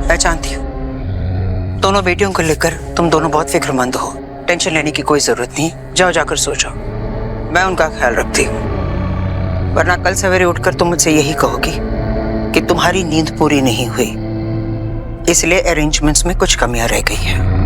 मैं जानती हूँ दोनों बेटियों को लेकर तुम दोनों बहुत फिक्रमंद हो। टेंशन लेने की कोई जरूरत नहीं, जाओ जाकर सो जाओ, मैं उनका ख्याल रखती हूँ। वरना कल सवेरे उठकर तुम मुझसे यही कहोगी कि तुम्हारी नींद पूरी नहीं हुई, इसलिए अरेंजमेंट्स में कुछ कमियां रह गई हैं।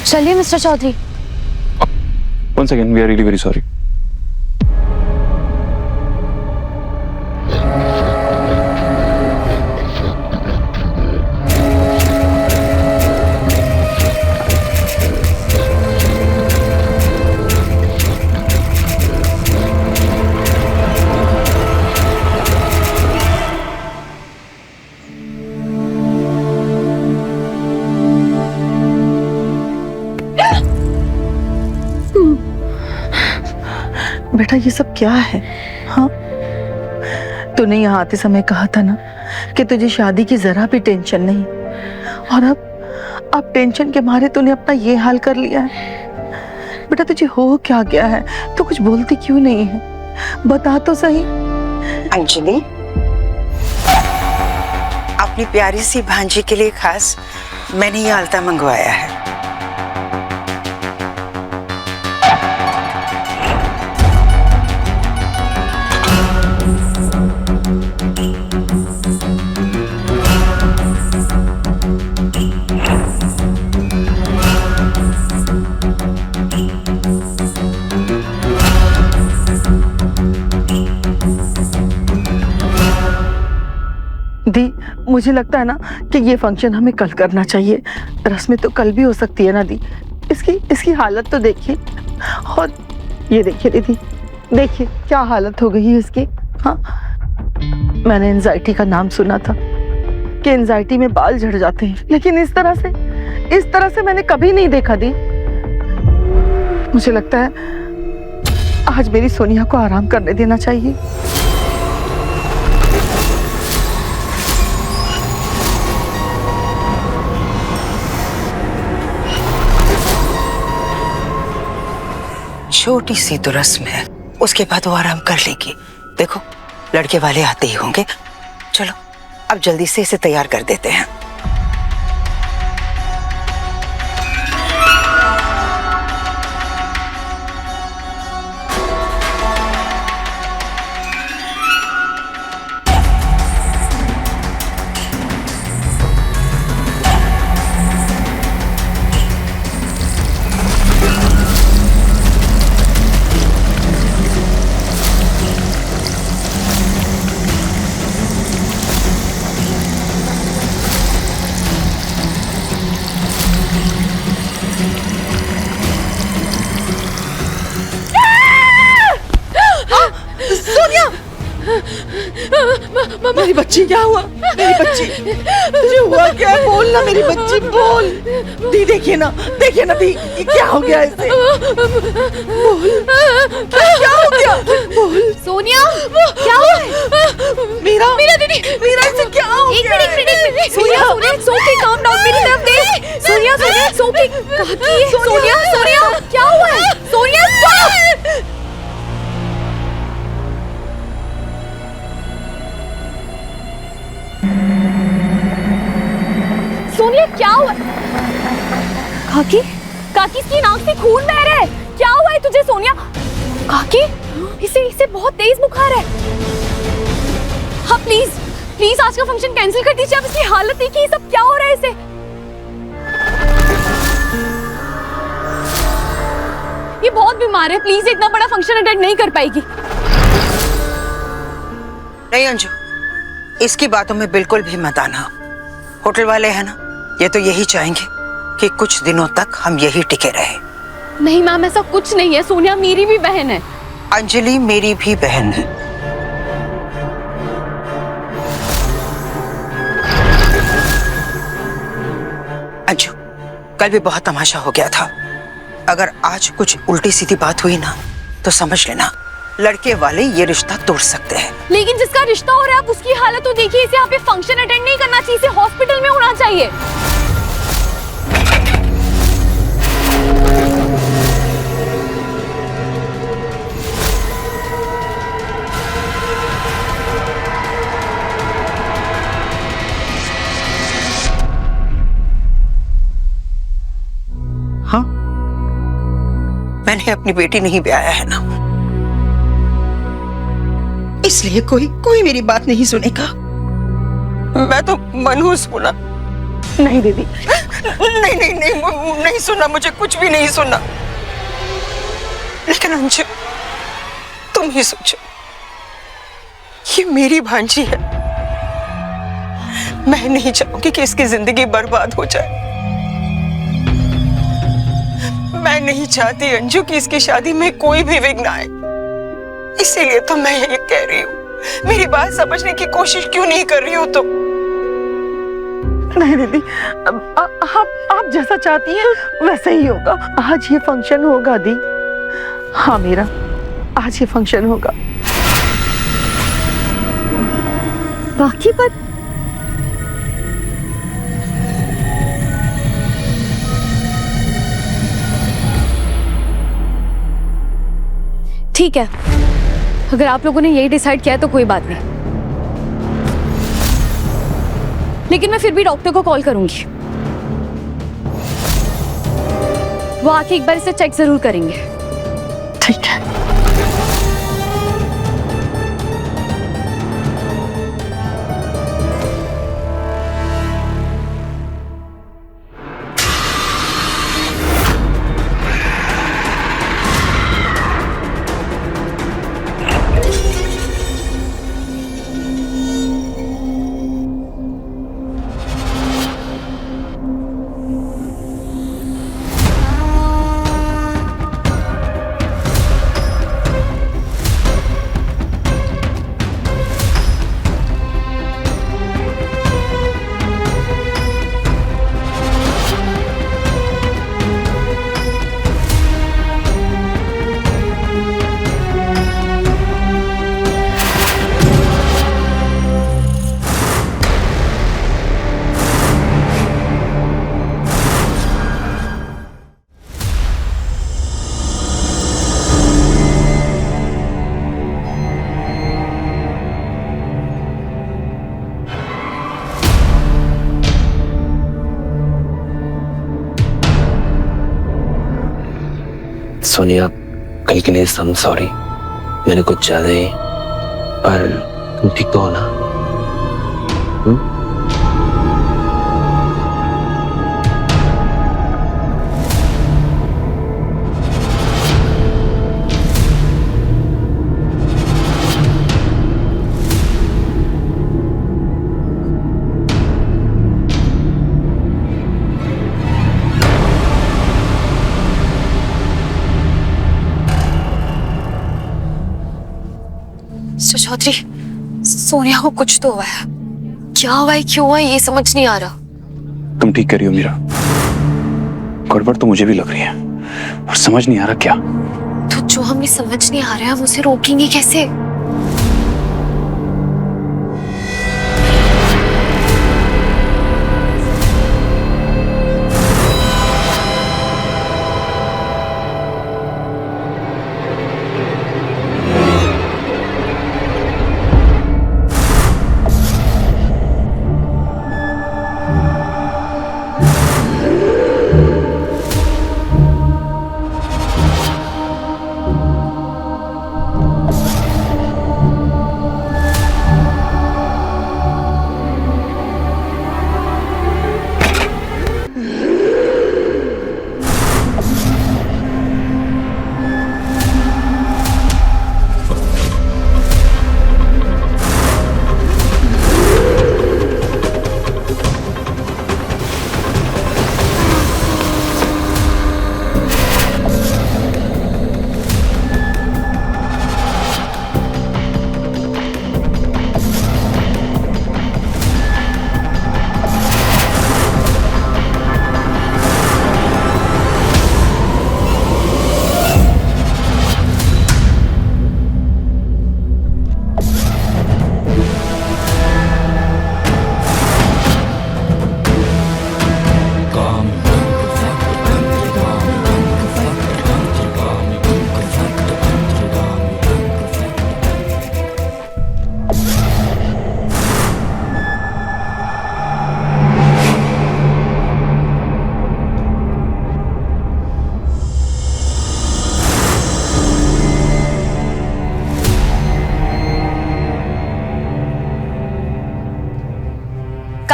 चलिए mister Chaudhary. Once again, we are really very sorry. बेटा ये सब क्या है? हाँ, तूने यहाँ आते समय कहा था ना कि तुझे शादी की जरा भी टेंशन नहीं, और अब टेंशन के मारे तूने अपना ये हाल कर लिया है। बेटा तुझे हो क्या गया है? तू कुछ बोलती क्यों नहीं है? बता तो सही। अंजलि, अपनी प्यारी सी भांजी के लिए खास मैंने ये आलता मंगवाया है। दी, मुझे लगता है ना कि ये फंक्शन हमें कल करना चाहिए। रस्में तो कल भी हो सकती है ना दी। इसकी हालत तो देखिए, और ये देखिए दीदी, देखिए क्या हालत हो गई है इसकी। हाँ, मैंने एंजाइटी का नाम सुना था कि एंजाइटी में बाल झड़ जाते हैं, लेकिन इस तरह से मैंने कभी नहीं देखा दी। मुझे लगता है आज मेरी सोनिया को आराम करने देना चाहिए। छोटी सी तो रस्म है, उसके बाद वो आराम कर लेगी। देखो लड़के वाले आते ही होंगे। चलो अब जल्दी से इसे तैयार कर देते हैं। मेरी बच्ची, क्या हुआ? मेरी बच्ची, तुझे हुआ क्या? बोल ना मेरी बच्ची, बोल। दी देखिए ना दी, ये क्या हो गया इसे? बोल, क्या हो गया? बोल। सोनिया, क्या हुआ है? मीरा दीदी, मीरा इसे क्या हो गया? एक minute. Sonia, it's okay, calm down, मेरी तरफ देख। Sonia, it's okay। सोनिया, क्या हुआ है? सोनिया, stop! सोनिया, क्या हुआ? काकी इसकी नाक से खून बह रहा है। क्या हुआ है तुझे सोनिया? काकी, इसे बहुत तेज बुखार है। हाँ प्लीज आज का फंक्शन कैंसिल कर दीजिए। अब इसकी हालत देखिए, ये सब क्या हो रहा है इसे। ये बहुत बीमार है, प्लीज इतना बड़ा फंक्शन अटेंड नहीं कर पाएगी। नहीं अंजू, इसकी बातों में बिल्कुल भी मत आना। होटल वाले हैं ना, ये तो यही चाहेंगे कि कुछ दिनों तक हम यही टिके रहे। नहीं मैम, ऐसा कुछ नहीं है। सोनिया मेरी भी बहन है। अंजलि मेरी भी बहन है। अंजू, कल भी बहुत तमाशा हो गया था। अगर आज कुछ उल्टी सीधी बात हुई ना तो समझ लेना लड़के वाले ये रिश्ता तोड़ सकते हैं। लेकिन जिसका रिश्ता हो रहा है आप उसकी हालत तो देखिए, इसे यहाँ पे फंक्शन अटेंड नहीं करना चाहिए, इसे हॉस्पिटल में होना चाहिए। हाँ, मैंने अपनी बेटी नहीं ब्याया है ना, इसलिए कोई मेरी बात नहीं सुनेगा। मैं तो मनहूस हूं ना। नहीं दीदी, नहीं सुनना, मुझे कुछ भी नहीं सुनना। लेकिन अंजू, तुम ही सोचो, ये मेरी भांजी है। मैं नहीं चाहूंगी कि इसकी जिंदगी बर्बाद हो जाए। मैं नहीं चाहती अंजू कि इसकी शादी में कोई भी विघ्न आए। इसीलिए तो मैं ये कह रही हूँ। मेरी बात समझने की कोशिश क्यों नहीं कर रही हो तुम? नहीं दीदी, आप जैसा चाहती हैं वैसा ही होगा। आज ये फंक्शन होगा दी। हाँ मीरा, आज ये फंक्शन होगा। बाकी बात ठीक है, अगर आप लोगों ने यही डिसाइड किया है तो कोई बात नहीं, लेकिन मैं फिर भी डॉक्टर को कॉल करूंगी। वो आके एक बार इसे चेक जरूर करेंगे। ठीक है। सोनिया, कल के लिए सम सॉरी, मैंने कुछ ज्यादा ही, पर तुम ठीक तो हो ना? चौधरी, सोनिया को कुछ तो हुआ है। क्या हुआ है, क्यों हुआ है, ये समझ नहीं आ रहा। तुम ठीक कह रही हो मीरा, गड़बड़ तो मुझे भी लग रही है, और समझ नहीं आ रहा क्या। तो जो हमें समझ नहीं आ रहा है हम उसे रोकेंगे कैसे?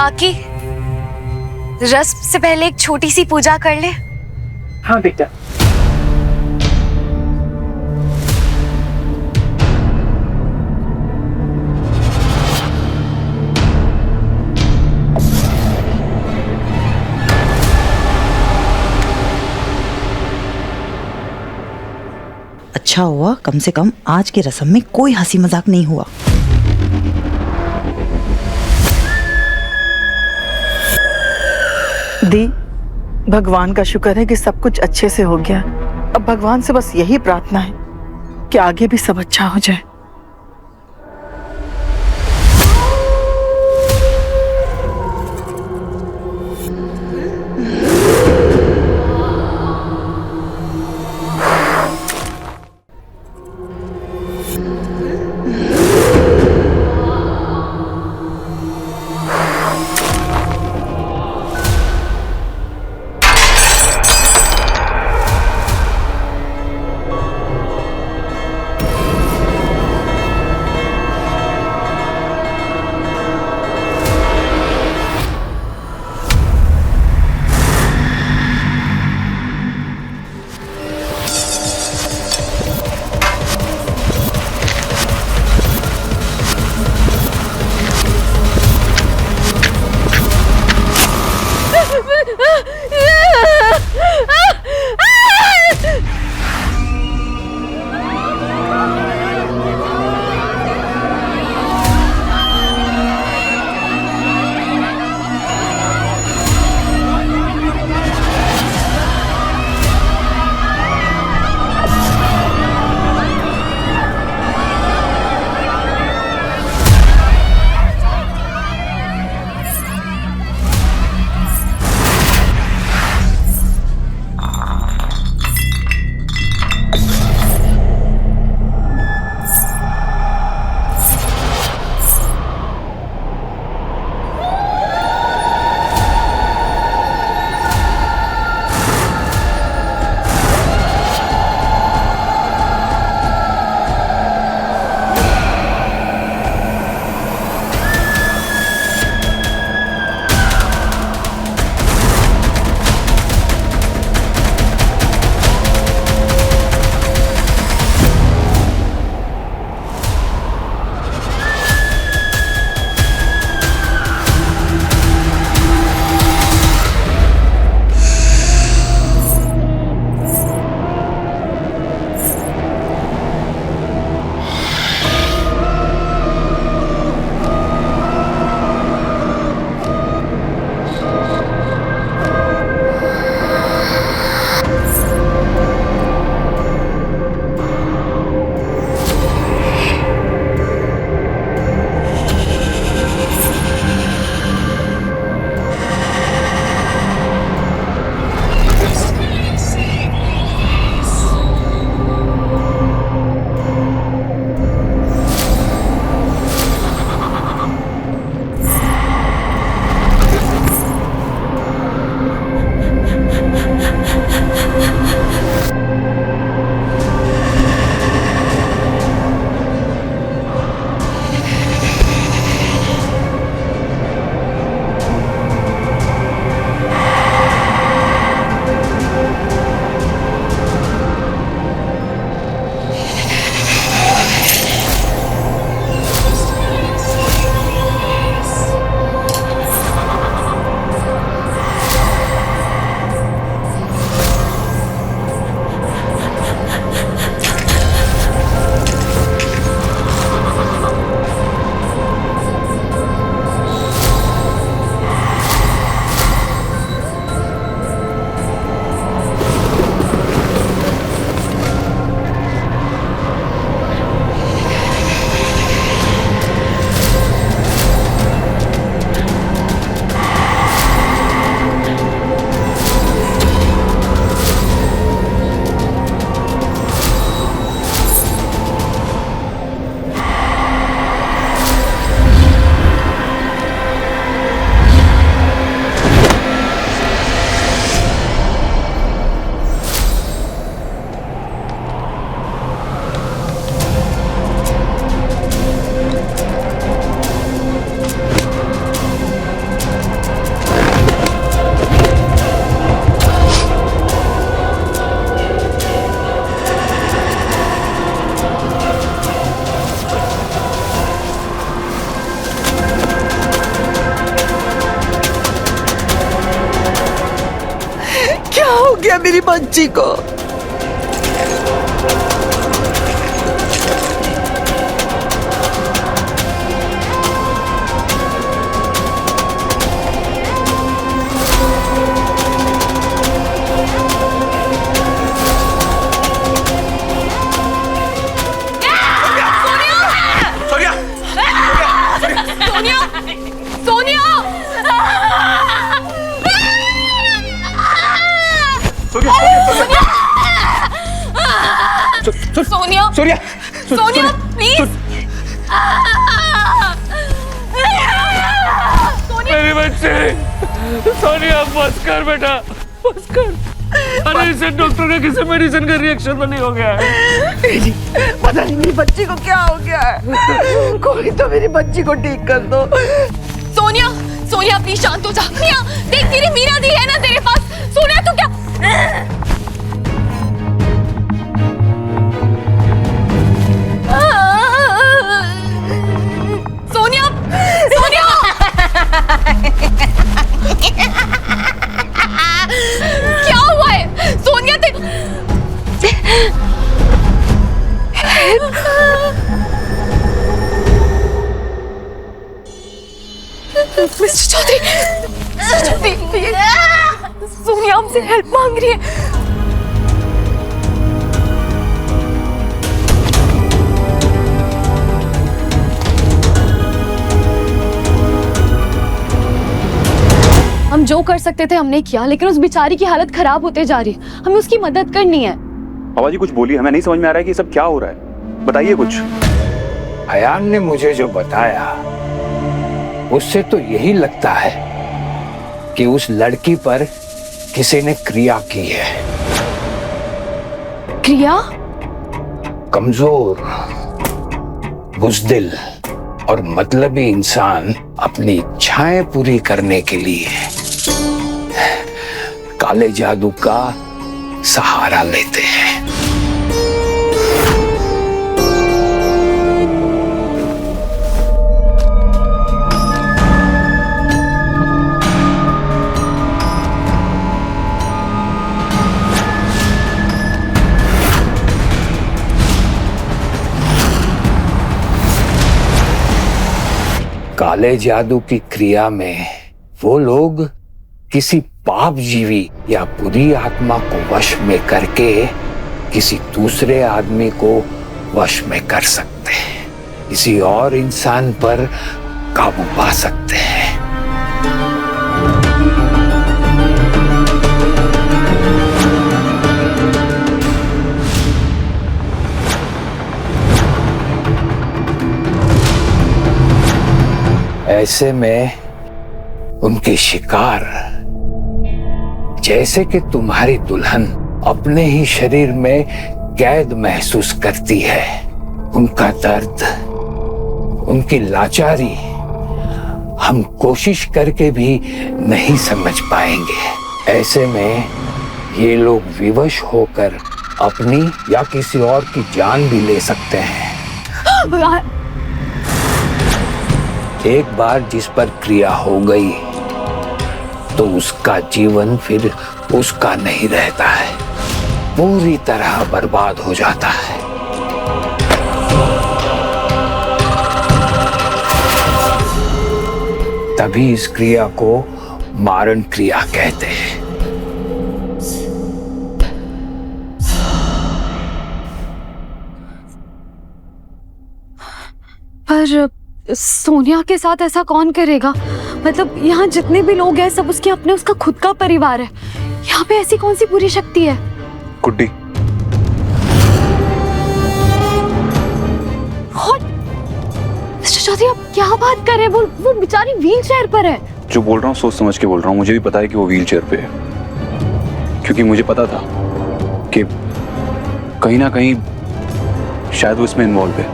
काकी, रस्म से पहले एक छोटी सी पूजा कर ले। हाँ बेटा। अच्छा हुआ कम से कम आज की रस्म में कोई हंसी मजाक नहीं हुआ। दी, भगवान का शुक्र है कि सब कुछ अच्छे से हो गया। अब भगवान से बस यही प्रार्थना है कि आगे भी सब अच्छा हो जाए। मेरी बच्ची को। सोनिया सोनिया सोनिया प्लीज मेरी बच्ची सोनिया बस कर बेटा बस कर। अरे इसे डॉक्टर का किसी मेडिसिन का रिएक्शन तो नहीं हो गया है? पता नहीं मेरी बच्ची को क्या हो गया है। कोई तो मेरी बच्ची को ठीक कर दो। सोनिया सोनिया प्लीज शांत हो जा। सोनिया देख तेरी मीरा दी है ना तेरे पास। सोनिया तू क्या सोनिया सोनिया क्या हुआ है सोनिया मिस्टर चौधरी सोनिया हमसे हेल्प मांग रही है। हम जो कर सकते थे हमने किया, लेकिन उस बेचारी की हालत खराब होते जा रही है। हमें उसकी मदद करनी है। बाबा जी कुछ बोलिए, हमें नहीं समझ में आ रहा है कि सब क्या हो रहा है, बताइए कुछ। अयान ने मुझे जो बताया उससे तो यही लगता है कि उस लड़की पर किसी ने क्रिया की है। क्रिया? कमजोर, बुज़दिल और मतलबी इंसान अपनी इच्छाएं पूरी करने के लिए काले जादू का सहारा लेते हैं। काले जादू की क्रिया में वो लोग किसी पाप जीवी या बुरी आत्मा को वश में करके किसी दूसरे आदमी को वश में कर सकते हैं, किसी और इंसान पर काबू पा सकते हैं। ऐसे में उनके शिकार जैसे कि तुम्हारी दुल्हन अपने ही शरीर में कैद महसूस करती है, उनका दर्द, उनकी लाचारी हम कोशिश करके भी नहीं समझ पाएंगे। ऐसे में ये लोग विवश होकर अपनी या किसी और की जान भी ले सकते हैं। एक बार जिस पर क्रिया हो गई तो उसका जीवन फिर उसका नहीं रहता है, पूरी तरह बर्बाद हो जाता है। तभी इस क्रिया को मारण क्रिया कहते हैं। पर सोनिया के साथ ऐसा कौन करेगा? मतलब यहाँ जितने भी लोग हैं सब उसके अपने, उसका खुद का परिवार है। यहाँ पे ऐसी कौन सी बुरी शक्ति है? गुड्डी, मिस्टर चौधरी आप क्या बात कर रहे हैं? वो बेचारी व्हील चेयर पर है। जो बोल रहा हूँ सोच समझ के बोल रहा हूँ। मुझे भी पता है कि वो व्हील चेयर पे है, क्योंकि मुझे पता था कि कहीं ना कहीं शायद वो इसमें इन्वॉल्व है,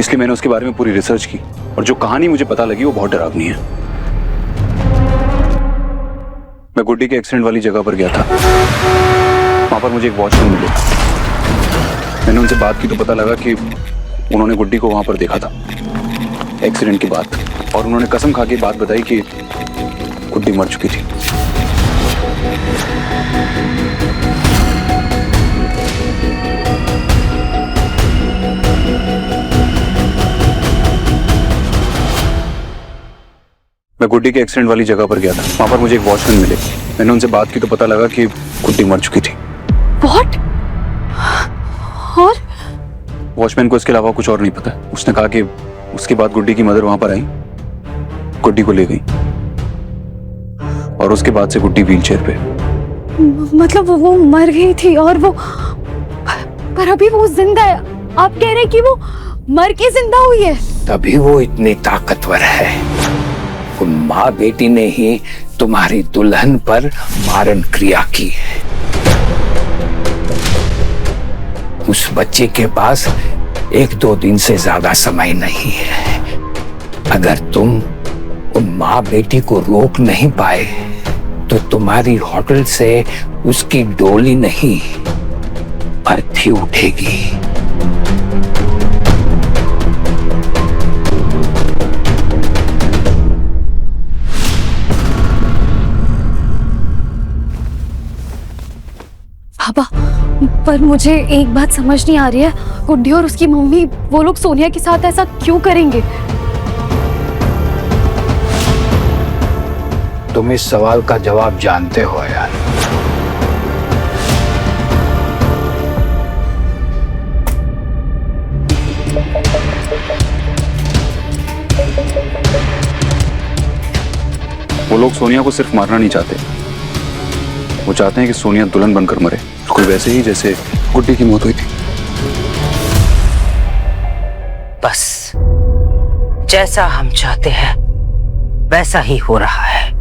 इसलिए मैंने उसके बारे में पूरी रिसर्च की और जो कहानी मुझे पता लगी वो बहुत डरावनी है। मैं गुड्डी के एक्सीडेंट वाली जगह पर गया था, वहां पर मुझे एक वॉचमैन मिले। मैंने उनसे बात की तो पता लगा कि उन्होंने गुड्डी को वहां पर देखा था एक्सीडेंट के बाद, और उन्होंने कसम खा के बात बताई कि गुड्डी मर चुकी थी। मैं गुड्डी के एक्सीडेंट वाली जगह पर गया था। वहां पर मुझे एक वॉचमैन मिले। मैंने उनसे बात की तो पता लगा कि गुड्डी मर चुकी थी। What? और वॉचमैन को इसके अलावा कुछ और नहीं पता। उसने कहा कि उसके बाद गुड्डी की मदर वहां पर आई, गुड्डी को ले गई और उसके बाद से गुड्डी व्हीलचेयर पे। मतलब वो मर गई थी और वो, पर अभी वो जिंदा है। आप कह रहे हैं कि वो मर के जिंदा हुई है? तभी वो इतनी ताकतवर है। उन माँ बेटी ने ही तुम्हारी दुल्हन पर मारण क्रिया की है। उस बच्चे के पास 1-2 दिन से ज्यादा समय नहीं है। अगर तुम उन माँ बेटी को रोक नहीं पाए तो तुम्हारी होटल से उसकी डोली नहीं, अर्थी उठेगी। पापा, पर मुझे एक बात समझ नहीं आ रही है। गुड्डी और उसकी मम्मी, वो लोग सोनिया के साथ ऐसा क्यों करेंगे? तुम इस सवाल का जवाब जानते हो यार। वो लोग सोनिया को सिर्फ मारना नहीं चाहते, वो चाहते हैं कि सोनिया दुल्हन बनकर मरे, बिल्कुल वैसे ही जैसे गुड्डी की मौत हुई थी। बस जैसा हम चाहते हैं वैसा ही हो रहा है।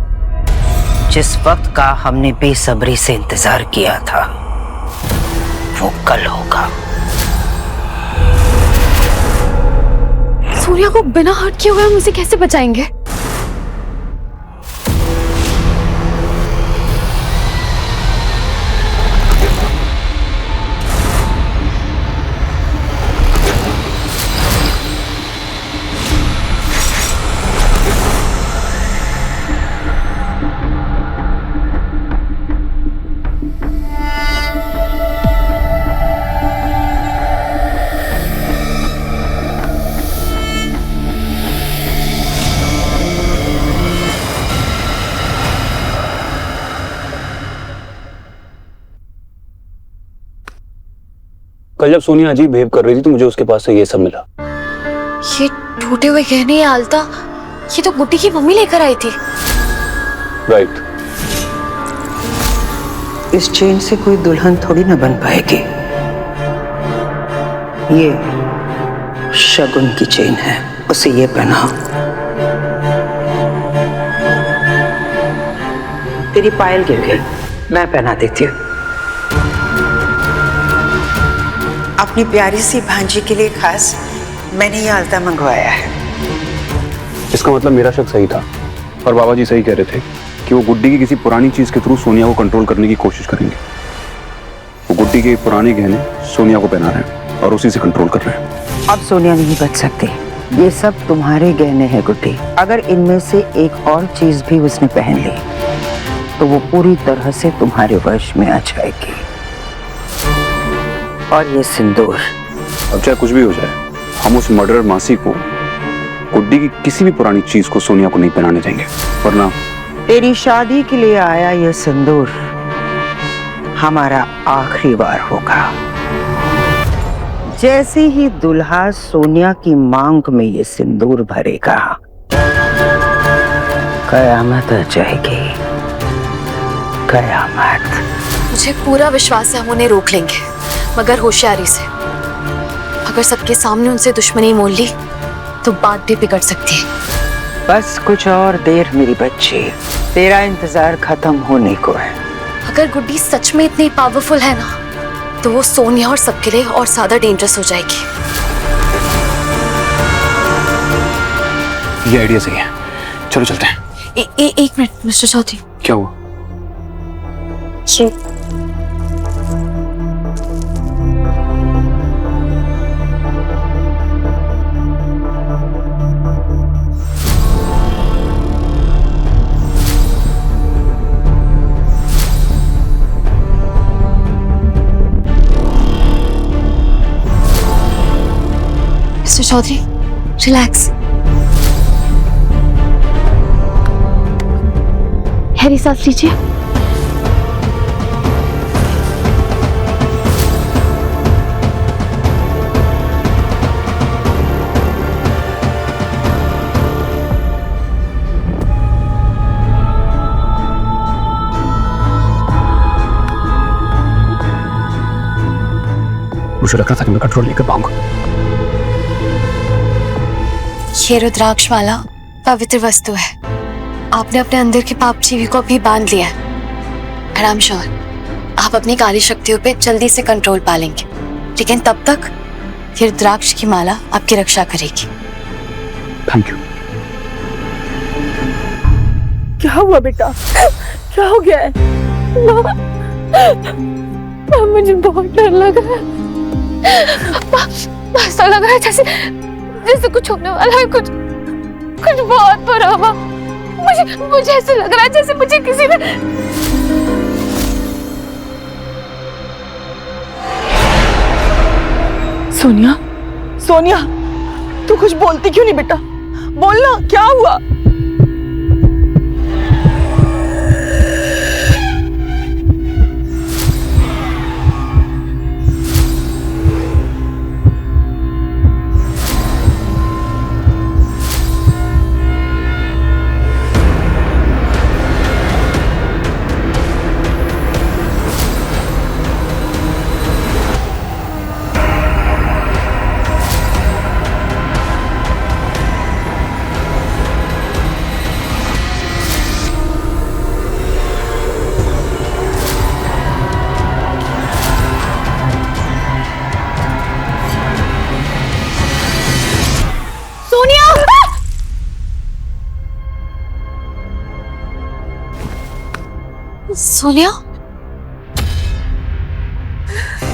जिस वक्त का हमने बेसब्री से इंतजार किया था वो कल होगा। सोनिया को बिना हर्ट किए हुए हम उसे कैसे बचाएंगे? कल जब सोनिया अजीब बिहेव कर रही थी तो मुझे उसके पास से ये सब मिला। ये टूटे हुए गहने, ये आलता, ये तो गुड्डी की मम्मी लेकर आई थी। राइट। इस चेन से कोई दुल्हन थोड़ी ना बन पाएगी। ये शगुन की चेन है, उसे ये पहनाओ। तेरी पायल गिर गई, मैं पहना देती हूँ। अपनी प्यारी सी भांजी के लिए खास मैंने ये आलता मंगवाया है। इसका मतलब मेरा शक सही था और बाबा जी सही कह रहे थे कि वो गुड्डी की किसी पुरानी चीज के थ्रू सोनिया को कंट्रोल करने की कोशिश करेंगे। वो गुड्डी के पुराने गहने सोनिया को पहना रहे हैं और उसी से कंट्रोल कर रहे हैं। अब सोनिया नहीं बच सकती। ये सब तुम्हारे गहने हैं गुड्डी। अगर इनमें से एक और चीज भी उसने पहन ली तो वो पूरी तरह से तुम्हारे वश में आ जाएगी। और ये सिंदूर, अब चाहे कुछ भी हो जाए, हम उस मर्डरर मासी को गुड्डी की किसी भी पुरानी चीज को सोनिया को नहीं पहनाने देंगे, वरना तेरी शादी के लिए आया ये सिंदूर हमारा आखिरी बार होगा। जैसे ही दुल्हा सोनिया की मांग में ये सिंदूर भरेगा, कयामत आ जाएगी। कयामत। मुझे पूरा विश्वास है हम उन्हें रोक लेंगे, मगर होशियारी से। अगर सबके सामने उनसे दुश्मनी मोल ली तो बात भी बिगड़ सकती है। बस कुछ और देर मेरी बच्ची, तेरा इंतजार खत्म होने को है। अगर गुड्डी सच में इतनी पावरफुल है ना, तो वो सोनिया और सबके लिए और ज्यादा डेंजरस हो जाएगी। ये आइडिया सही है, चलो चलते हैं। एक मिनट मिस्टर चौधरी। क्या हुआ? Mister Chaudhary, relax. गहरी सांस लीजिए। मुझे लग रहा था कि मैं कंट्रोल नहीं कर पाऊंगा। ये रुद्राक्ष माला पवित्र वस्तु है। आपने अपने अंदर के पाप जीवी को अभी बांध लिया है। And I'm sure आप अपनी कार्य शक्तियों पे जल्दी से कंट्रोल पा लेंगे, लेकिन तब तक ये रुद्राक्ष की माला आपकी रक्षा करेगी। Thank you. क्या हुआ बेटा, क्या हो गया है? मुझे बहुत डर लग रहा है। ऐसा लग रहा है जैसे जैसे कुछ होने वाला है, कुछ कुछ बहुत बुरा हुआ। मुझे ऐसा लग रहा है जैसे मुझे किसी ने। सोनिया, सोनिया, तू कुछ बोलती क्यों नहीं बेटा? बोलना, क्या हुआ? सोनिया,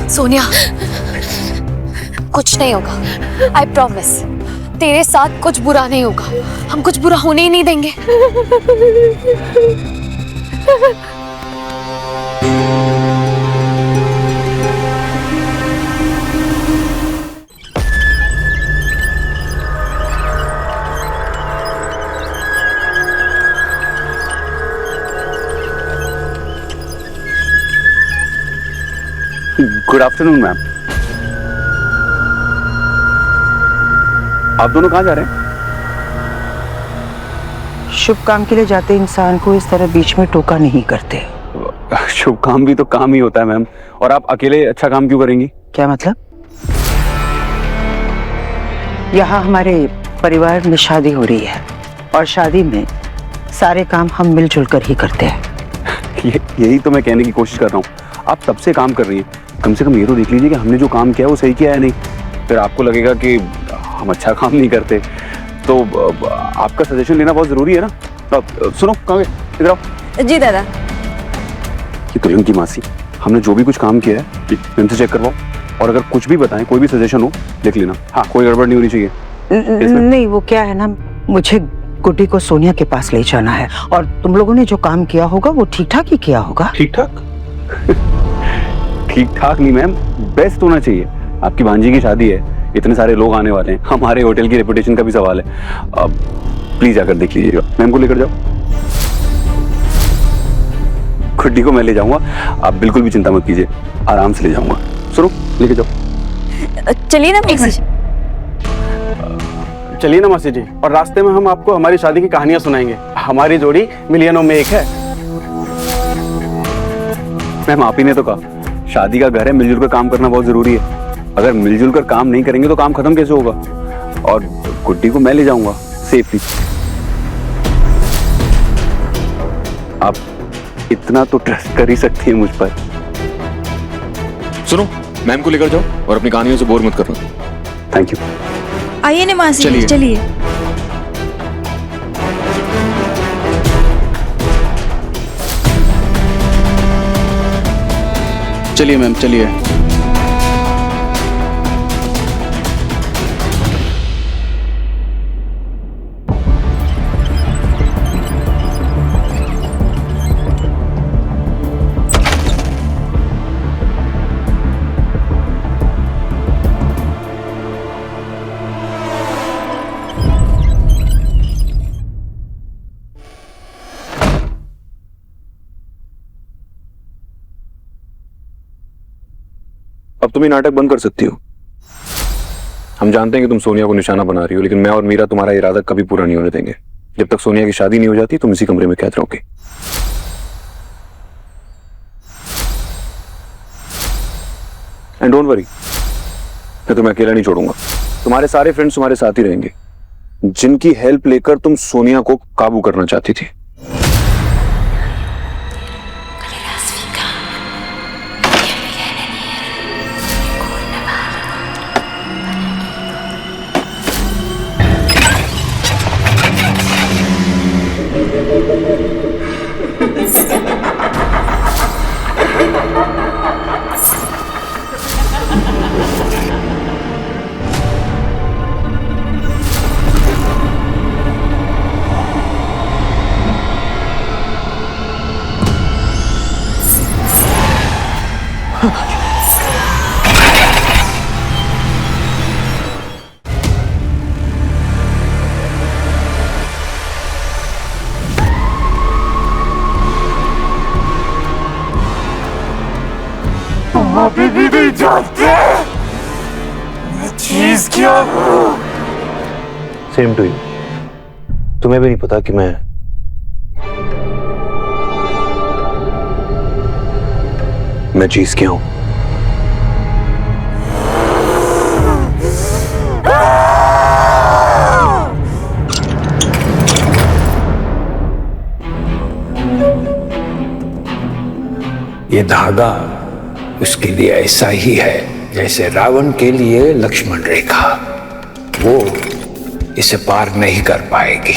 सोनिया, कुछ नहीं होगा। आई प्रॉमिस, तेरे साथ कुछ बुरा नहीं होगा। हम कुछ बुरा होने ही नहीं देंगे। Good afternoon ma'am. आप दोनों कहाँ जा रहे हैं? शुभ काम के लिए जाते इंसान को इस तरह बीच में टोका नहीं करते। शुभ काम भी तो काम ही होता है मैम, और आप अकेले अच्छा काम क्यों करेंगी? क्या मतलब? यहाँ हमारे परिवार में शादी हो रही है और शादी में सारे काम हम मिलजुल कर ही करते हैं। यही तो मैं कहने की कोशिश कर रहा हूँ। आप तब से काम कर रही हैं, कम से कम ये तो देख लीजिए कि हमने जो काम किया है वो सही किया है नहीं। फिर आपको लगेगा कि हम अच्छा काम नहीं करते। तो आपका सजेशन लेना बहुत जरूरी है ना। सुनो, कहाँ गए? इधर आओ। जी दादा। ये दुल्हन की मासी, हमने जो भी कुछ काम किया है इनसे चेक करवाओ, और अगर कुछ भी बताएं, कोई भी सजेशन हो लिख लेना। हाँ, कोई गड़बड़ नहीं होनी चाहिए। नहीं, वो क्या है ना, मुझे गुड्डी को सोनिया के पास ले जाना है और तुम लोगों ने जो काम किया होगा वो ठीक ठाक ही किया होगा। ठीक ठाक? ठीक ठाक नहीं मैम, बेस्ट होना चाहिए। आपकी भांजी की शादी है, इतने सारे लोग आने वाले हैं, हमारे होटल की रेपुटेशन का भी सवाल है। अब प्लीज आकर देख लीजिएगा। मैम को लेकर जाओ। गुड्डी को मैं ले जाऊंगा, आप बिल्कुल भी चिंता मत कीजिए, आराम से ले जाऊंगा। सुनो, लेके जाओ। चलिए ना मासी जी। चलिए ना मासी जी, और रास्ते में हम आपको हमारी शादी की कहानियां सुनाएंगे। हमारी जोड़ी मिलियनों में एक है। मैम, आप ही ने तो कहा शादी का घर है, मिलजुल कर काम करना बहुत जरूरी है। अगर मिलजुल कर काम नहीं करेंगे तो काम खत्म कैसे होगा? और गुड्डी को मैं ले जाऊंगा सेफली। आप इतना तो ट्रस्ट कर ही सकती है मुझ पर। सुनो, मैम को लेकर जाओ और अपनी कहानियों से बोर मत करना। Thank you. आइए ना मासी जी, चलिए। चलिए मैम, चलिए। अब तुम ये नाटक बंद कर सकती हो। हम जानते हैं कि तुम सोनिया को निशाना बना रही हो, लेकिन मैं और मीरा तुम्हारा इरादा कभी पूरा नहीं होने देंगे। जब तक सोनिया की शादी नहीं हो जाती तुम इसी कमरे में कैद रहोगे। एंड डोंट वरी, मैं तुम्हें अकेला नहीं छोड़ूंगा। तुम्हारे सारे फ्रेंड्स तुम्हारे साथ ही रहेंगे, जिनकी हेल्प लेकर तुम सोनिया को काबू करना चाहती थी। अभी भी नहीं जानते मैं चीज क्या हूं। Same to you. तुम्हें भी नहीं पता कि मैं चीज क्या हूं। ये धागा उसके लिए ऐसा ही है जैसे रावण के लिए लक्ष्मण रेखा, वो इसे पार नहीं कर पाएगी।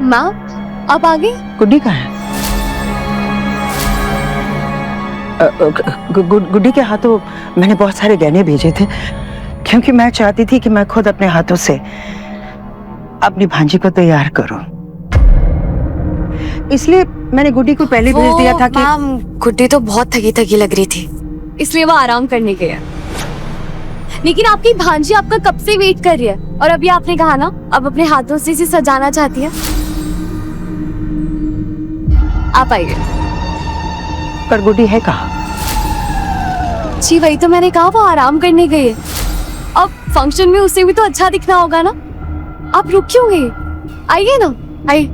माँ, आप आ गई? गुड्डी कहाँ है? गुड्डी के हाथों मैंने बहुत सारे गहने भेजे थे, क्योंकि मैं चाहती थी कि मैं खुद अपने हाथों से अपनी भांजी को तैयार करूं। इसलिए मैंने गुड्डी को पहले भेज दिया था कि मैम, गुड्डी तो बहुत थकी थकी लग रही थी, इसलिए वो आराम करने गया। लेकिन आपकी भांजी आपका कब से वेट कर रही है, और अभी आपने कहा ना अब अपने हाथों से इसे सजाना चाहती है। आप आइए। पर गुड्डी है कहाँ? जी वही तो मैंने कहा, वो आराम करने गई है। अब फंक्शन में उसे भी तो अच्छा दिखना होगा ना। आप रुक क्यों गए? आइए ना, आइए।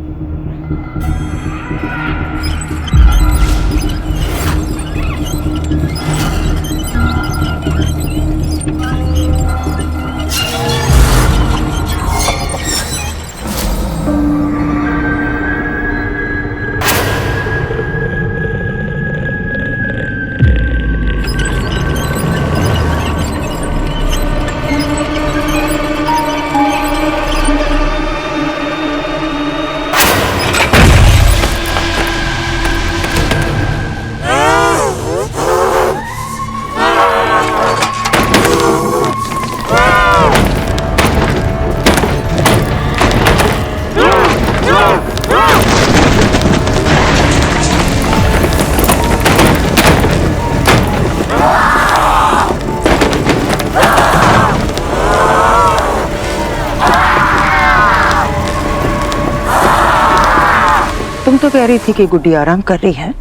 तुम तो कह रही थी कि गुड्डी आराम कर रही है,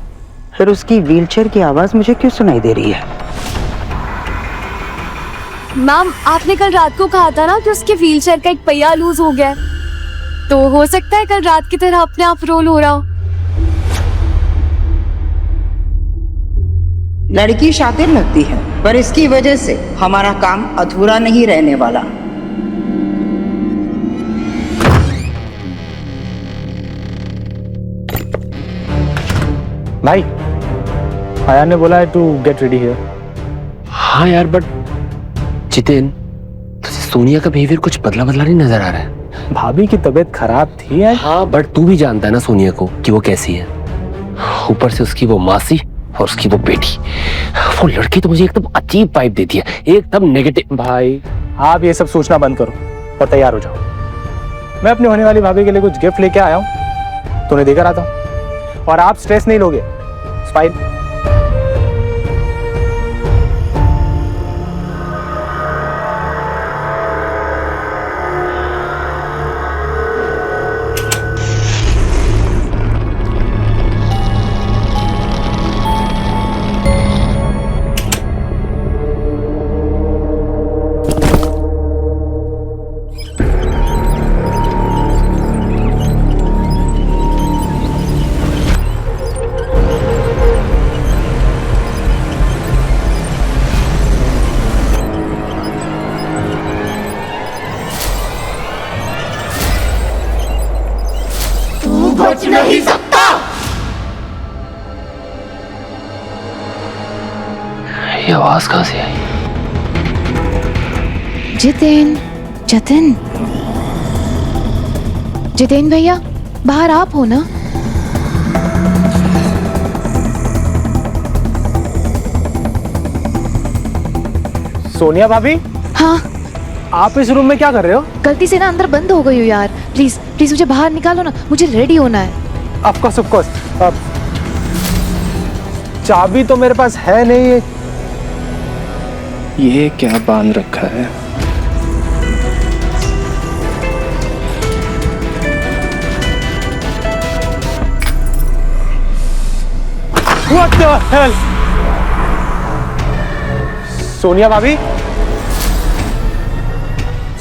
फिर उसकी व्हीलचेयर की आवाज मुझे क्यों सुनाई दे रही है? मैम, आपने कल रात को कहा था ना कि उसके व्हीलचेयर का एक पहिया लूज हो गया है, तो हो सकता है कल रात की तरह अपने आप रोल हो रहा हो। लड़की शातिर लगती है, पर इसकी वजह से हमारा काम अधूरा नहीं रहने वाला। भाई, आयान ने बोला है टू गेट रेडी हियर। हाँ यार, बट जितेन, तुझे सोनिया का बिहेवियर कुछ बदला नहीं नजर आ रहा है। भाभी की तबीयत खराब थी यार। हाँ, बट तू भी जानता है ना सोनिया को कि वो कैसी है। ऊपर से उसकी वो मासी और उसकी वो बेटी, वो लड़की तो मुझे एकदम अजीब वाइब देती है, एकदम नेगेटिव। भाई, आप ये सब सोचना बंद करो और तैयार हो जाओ। मैं अपनी होने वाली भाभी के लिए कुछ गिफ्ट लेके आया हूँ, तो उन्हें देकर आता हूँ। और आप स्ट्रेस नहीं लोगे। फाइन। बच नहीं सकता। ये आवाज कहां से आई? जितेन, जतिन, जितेन भैया, बाहर आप हो ना? सोनिया भाभी, हाँ। आप इस रूम में क्या कर रहे हो? गलती से ना अंदर बंद हो गई हो यार। प्लीज प्लीज मुझे बाहर निकालो ना, मुझे रेडी होना है। Of course. चाबी तो मेरे पास है नहीं। ये क्या बांध रखा है? What the hell? सोनिया भाभी,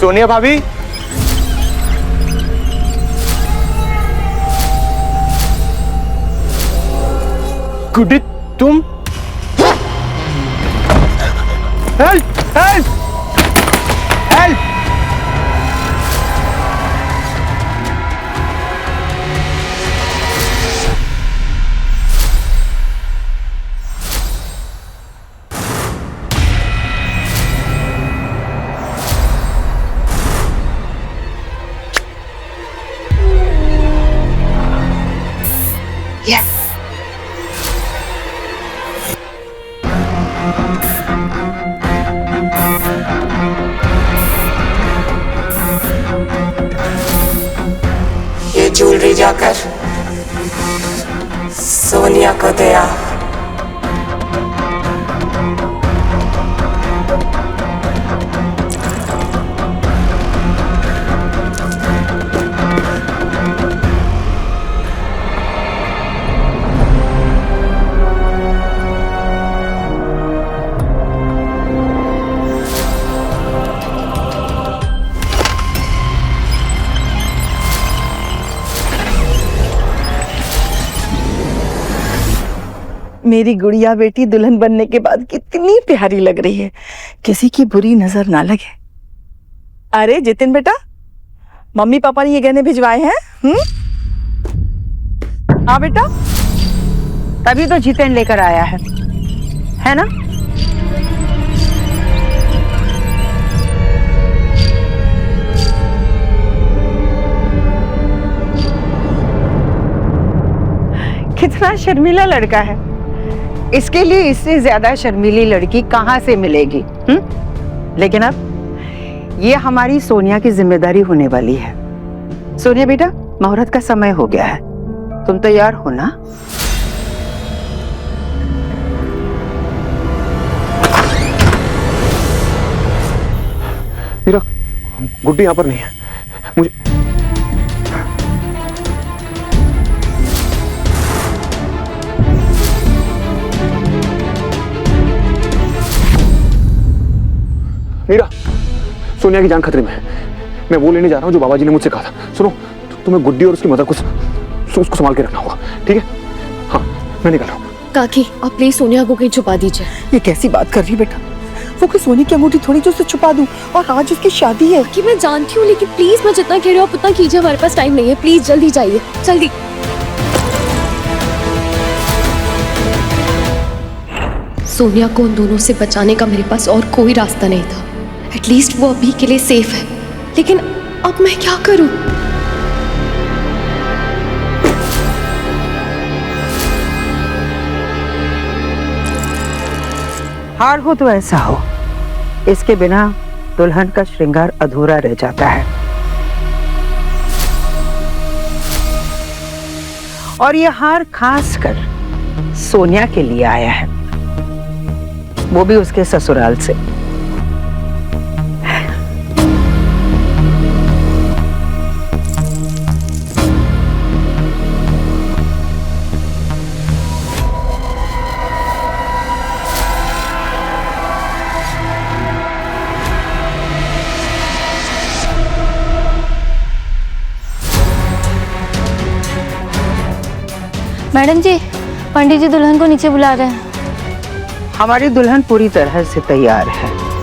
सोनिया भाभी, गुड्डी तुम? Help help help! Yes. ये ज्वेलरी जाकर सोनिया को दे आ। मेरी गुड़िया बेटी दुल्हन बनने के बाद कितनी प्यारी लग रही है, किसी की बुरी नजर ना लगे। अरे जितिन बेटा, मम्मी पापा ने ये गहने भिजवाए हैं? हाँ बेटा, तभी तो जितेन लेकर आया है ना? कितना शर्मीला लड़का है, इसके लिए इससे ज्यादा शर्मीली लड़की कहां से मिलेगी? लेकिन अब ये हमारी सोनिया की जिम्मेदारी होने वाली है। सोनिया बेटा, मुहूर्त का समय हो गया है, तुम तैयार हो ना? मीरा, गुड्डी यहाँ पर नहीं है। मुझे मीरा, सोनिया की जान खतरे में है। मैं वो लेने जा रहा हूँ जो बाबा जी ने मुझसे कहा था। सुनो, तुम्हें गुड्डी और उसकी मदर को उसको संभाल के रखना होगा, ठीक है? हाँ, मैं निकल रहा हूँ। काकी, आप प्लीज सोनिया को कहीं छुपा दीजिए। ये कैसी बात कर रही बेटा? वो कोई सोने की अंगूठी थोड़ी जो उसे छुपा दूं, और आज उसकी शादी है। काकी मैं जानती हूँ, लेकिन प्लीज मैं जितना कह रही हूँ आप उतना कीजिए, हमारे पास टाइम नहीं है। प्लीज जल्दी जाइए, जल्दी। सोनिया को उन दोनों से बचाने का मेरे पास और कोई रास्ता नहीं था। एटलीस्ट वो अभी के लिए सेफ है, लेकिन अब मैं क्या करूं? हार हो तो ऐसा हो, इसके बिना दुल्हन का श्रृंगार अधूरा रह जाता है। और ये हार खास कर सोनिया के लिए आया है, वो भी उसके ससुराल से। मैडम जी, पंडित जी दुल्हन को नीचे बुला रहे हैं। हमारी दुल्हन पूरी तरह से तैयार है।